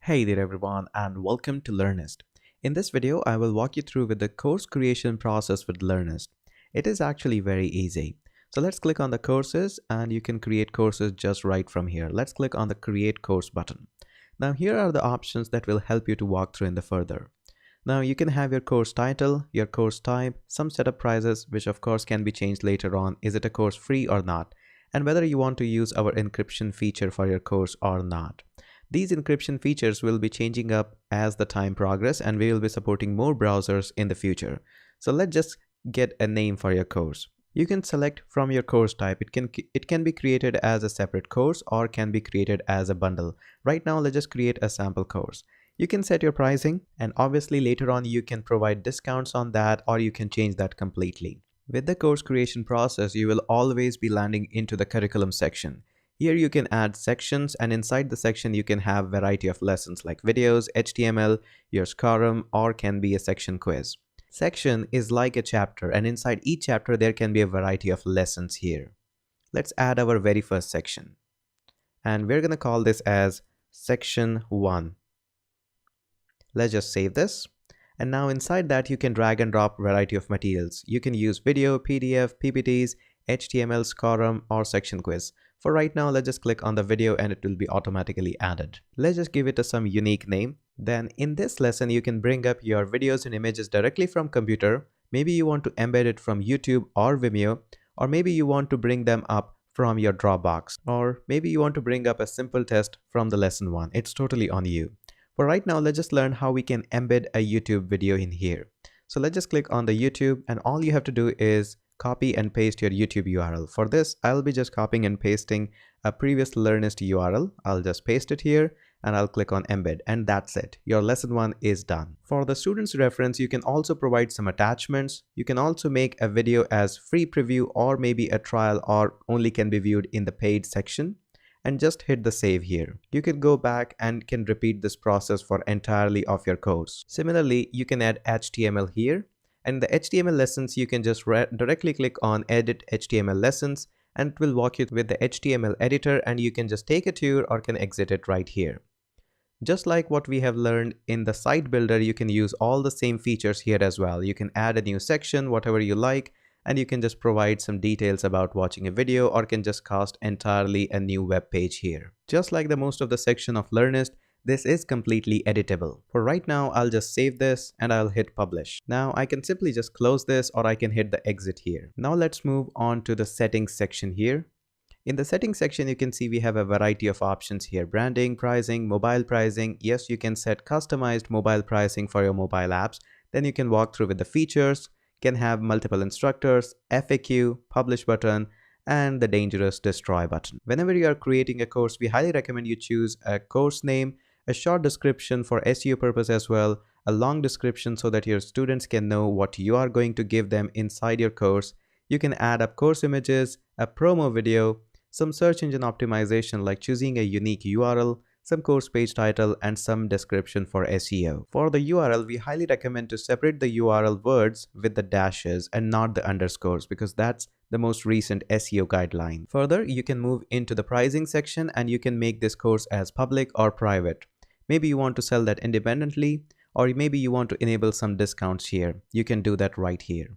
Hey there everyone and welcome to Learnyst. In this video, I will walk you through with the course creation process with Learnyst. It is actually very easy. So let's click on the courses and you can create courses just right from here. Let's click on the create course button. Now here are the options that will help you to walk through in the further. Now you can have your course title, your course type, some setup prices, which of course can be changed later on. Is it a course free or not? And whether you want to use our encryption feature for your course or not. These encryption features will be changing up as the time progresses and we will be supporting more browsers in the future. So let's just get a name for your course. You can select from your course type. It can be created as a separate course or can be created as a bundle. Right now, let's just create a sample course. You can set your pricing and obviously later on you can provide discounts on that or you can change that completely. With the course creation process, you will always be landing into the curriculum section. Here you can add sections and inside the section you can have variety of lessons like videos, HTML, your scorum, or can be a section quiz. Section is like a chapter and inside each chapter there can be a variety of lessons here. Let's add our very first section. And we're going to call this as section 1. Let's just save this. And now inside that you can drag and drop variety of materials. You can use video, PDF, PPTs, HTML, scorum, or section quiz. For right now, let's just click on the video and it will be automatically added. Let's just give it some unique name. Then in this lesson, you can bring up your videos and images directly from computer. Maybe you want to embed it from YouTube or Vimeo, or maybe you want to bring them up from your Dropbox, or maybe you want to bring up a simple test from the lesson 1. It's totally on you. For right now, let's just learn how we can embed a YouTube video in here. So let's just click on the YouTube and all you have to do is copy and paste your YouTube URL. For this, I'll be just copying and pasting a previous Learnyst URL. I'll just paste it here and I'll click on embed and that's it. Your lesson 1 is done. For the students' reference, you can also provide some attachments. You can also make a video as free preview or maybe a trial or only can be viewed in the paid section. And just hit the save here. You can go back and can repeat this process for entirely of your course. Similarly, you can add HTML here. And the HTML lessons, you can just directly click on edit HTML lessons and it will walk you with the HTML editor and you can just take a tour or can exit it right here. Just like what we have learned in the site builder, you can use all the same features here as well. You can add a new section, whatever you like, and you can just provide some details about watching a video or can just cast entirely a new web page here. Just like the most of the section of Learnyst, this is completely editable. For right now, I'll just save this and I'll hit publish. Now I can simply just close this or I can hit the exit here. Now let's move on to the settings section here. In the settings section, you can see we have a variety of options here. Branding, pricing, mobile pricing. Yes, you can set customized mobile pricing for your mobile apps. Then you can walk through with the features, can have multiple instructors, FAQ, publish button, and the dangerous destroy button. Whenever you are creating a course, we highly recommend you choose a course name, a short description for SEO purpose as well, a long description so that your students can know what you are going to give them inside your course. You can add up course images, a promo video, some search engine optimization like choosing a unique URL, some course page title, and some description for SEO. For the URL, we highly recommend to separate the URL words with the dashes and not the underscores because that's the most recent SEO guideline. Further, you can move into the pricing section and you can make this course as public or private. Maybe you want to sell that independently or maybe you want to enable some discounts here. You can do that right here.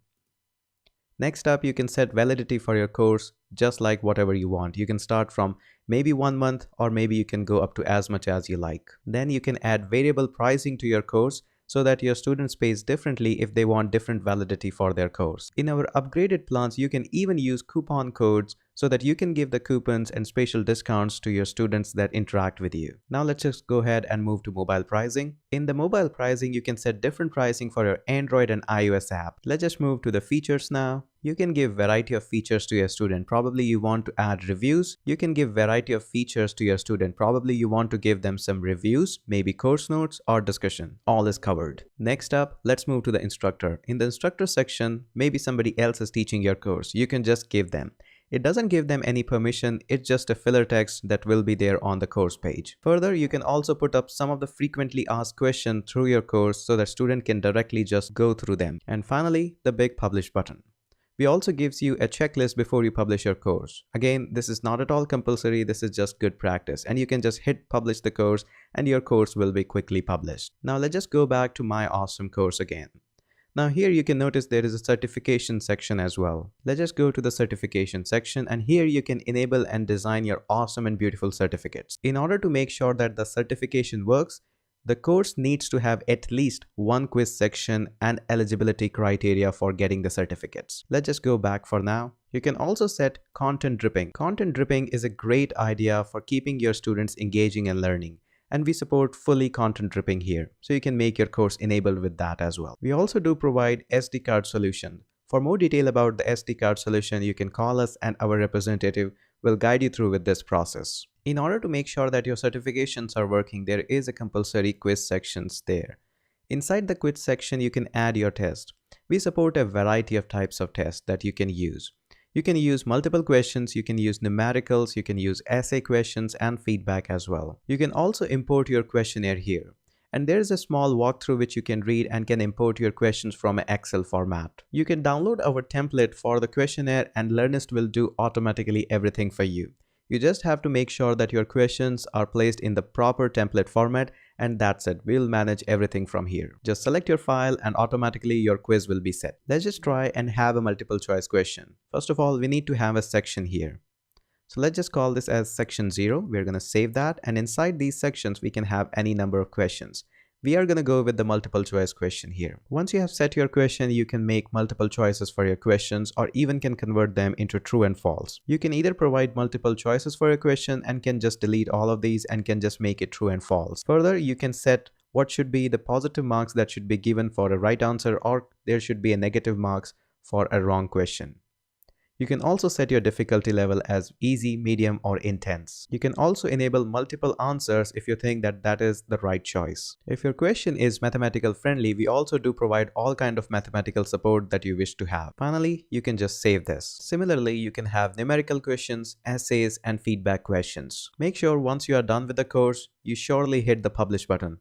Next up, you can set validity for your course just like whatever you want. You can start from maybe 1 month or maybe you can go up to as much as you like. Then you can add variable pricing to your course so that your students pays differently if they want different validity for their course. In our upgraded plans, you can even use coupon codes so that you can give the coupons and special discounts to your students that interact with you. Now let's just go ahead and move to mobile pricing. In the mobile pricing, you can set different pricing for your Android and iOS app. Let's just move to the features now. You can give variety of features to your student. Probably you want to add reviews. You can give variety of features to your student. Probably you want to give them some reviews, maybe course notes or discussion. All is covered. Next up, let's move to the instructor. In the instructor section, maybe somebody else is teaching your course. You can just give them. It doesn't give them any permission, it's just a filler text that will be there on the course page. Further, you can also put up some of the frequently asked questions through your course so that student can directly just go through them. And finally, the big publish button. We also gives you a checklist before you publish your course. Again, this is not at all compulsory, this is just good practice, and you can just hit publish the course and your course will be quickly published. Now let's just go back to my awesome course again. Now here you can notice there is a certification section as well. Let's just go to the certification section, and here you can enable and design your awesome and beautiful certificates. In order to make sure that the certification works, the course needs to have at least one quiz section and eligibility criteria for getting the certificates. Let's just go back for now. You can also set content dripping. Content dripping is a great idea for keeping your students engaging and learning. And we support fully content dripping here, so you can make your course enabled with that as well. We also do provide SD card solution. For more detail about the SD card solution, you can call us and our representative will guide you through with this process. In order to make sure that your certifications are working, there is a compulsory quiz sections there. Inside the quiz section, you can add your test. We support a variety of types of tests that you can use. You can use multiple questions, you can use numericals, you can use essay questions and feedback as well. You can also import your questionnaire here. And there is a small walkthrough which you can read and can import your questions from an Excel format. You can download our template for the questionnaire and Learnyst will do automatically everything for you. You just have to make sure that your questions are placed in the proper template format, and that's it. We'll manage everything from here. Just select your file and automatically your quiz will be set. Let's just try and have a multiple choice question. First of all, we need to have a section here. So let's just call this as section 0. We're going to save that, and inside these sections we can have any number of questions. We are going to go with the multiple choice question here. Once you have set your question, you can make multiple choices for your questions or even can convert them into true and false. You can either provide multiple choices for your question and can just delete all of these and can just make it true and false. Further, you can set what should be the positive marks that should be given for a right answer, or there should be a negative marks for a wrong question. You can also set your difficulty level as easy, medium, or intense. You can also enable multiple answers if you think that that is the right choice. If your question is mathematical friendly, we also do provide all kind of mathematical support that you wish to have. Finally, you can just save this. Similarly, you can have numerical questions, essays, and feedback questions. Make sure once you are done with the course, you surely hit the publish button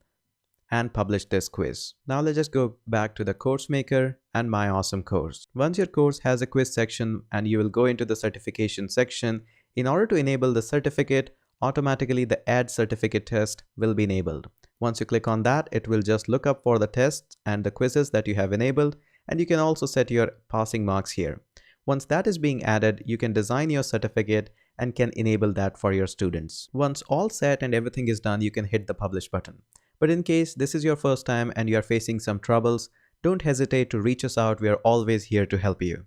and publish this quiz. Now let's just go back to the course maker and my awesome course. Once your course has a quiz section and you will go into the certification section, in order to enable the certificate, automatically the add certificate test will be enabled. Once you click on that, it will just look up for the tests and the quizzes that you have enabled, and you can also set your passing marks here. Once that is being added, you can design your certificate and can enable that for your students. Once all set and everything is done, you can hit the publish button. But in case this is your first time and you are facing some troubles, don't hesitate to reach us out. We are always here to help you.